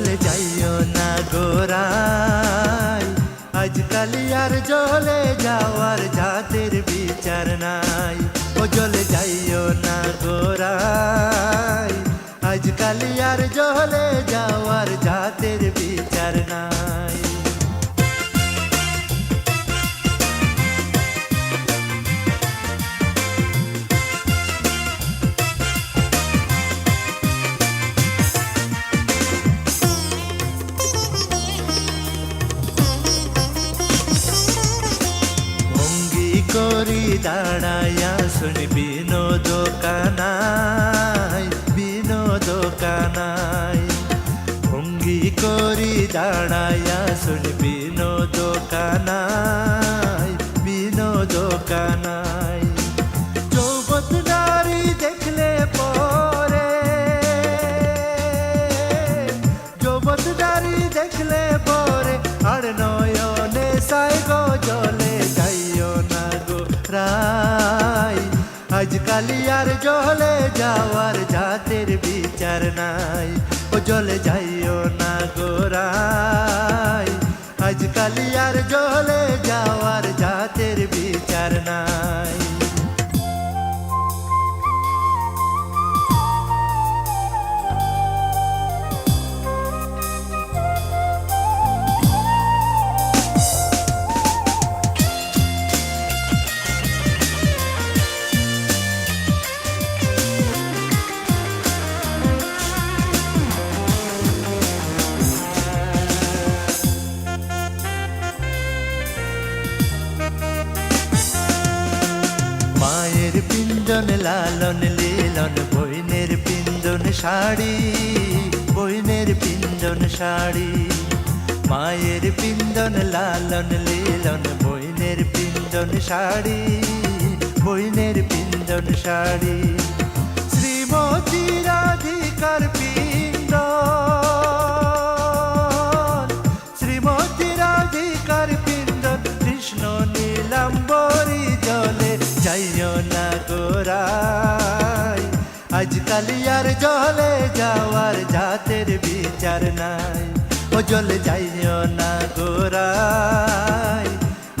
জলে যাইও না গোরাই, আজকালি আর জলে যাওয়ার জাতের বিচার নাই। ও জলে যাইও না গোরাই, আজকালি আর জলে যাওয়ার জাতের বিচার নাই। করি দাঁড়াইয়া শুনি বিনোদ কানাই, বিনোদ কানাই। ভঙ্গি করি দাঁড়াইয়া শুনি বিনোদ কানাই, বিনোদ কানাই। যৌবত নারী দেখলে পরে, যৌবত নারী দেখলে পরে আর নয়নে সাই গো জলে যাইও না গোরাই, আজকালি আর জলে যাওয়ার জাতের বিচার নাই। ও জলে যাইও না গোরাই, আজকালি আর জলে যাওয়ার জাতের বিচার নাই। মায়ের পিঞ্জন লালন লীলন, বইনের পিঞ্জন শাড়ি, বইনের পিঞ্জন শাড়ি। মায়ের পিঞ্জন লালন লীলন, বইনের পিঞ্জন শাড়ি, বইনের পিঞ্জন শাড়ি। শ্রীমতী রাধিকার পিঞ্জন, শ্রীমতী রাধিকার পিঞ্জন, কৃষ্ণ নীলাম্বরী জলে যাইও না গোরাই, আজকালি আর জলে যাওয়ার জাতের বিচার নাই। ও জলে যাইও না গোরাই,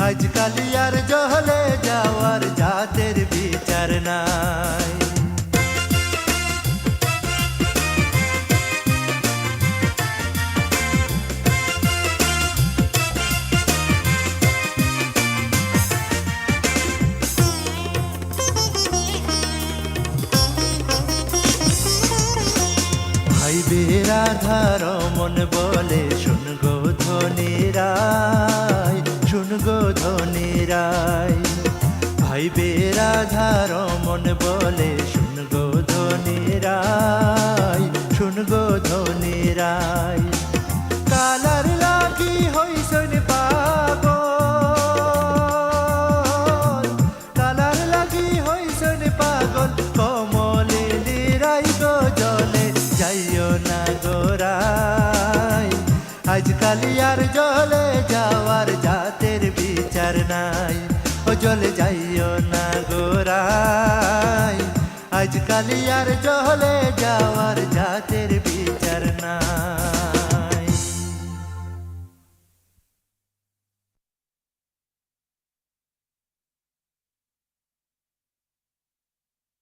আজকালি আর জলে যাওয়ার জাতের বিচার নাই। ভাইবে রাধা রমন বলে শুন গো ধনী রায়, শুন গো ধনী রায়। ভাইবে রাধা রমন বলে শুন গো ধনী রায়, শুন গো ধনী রায়। কালার লাগি হইসন পাগল, কালার লাগি হইসন পাগল, কমলে লিরাই গো জলে যাইও না গোরাই, আজকালি আর জলে যাওয়ার জাতের বিচার নাই। ও জলে যাইও না গোরাই, আজকালি আর জলে যাওয়ার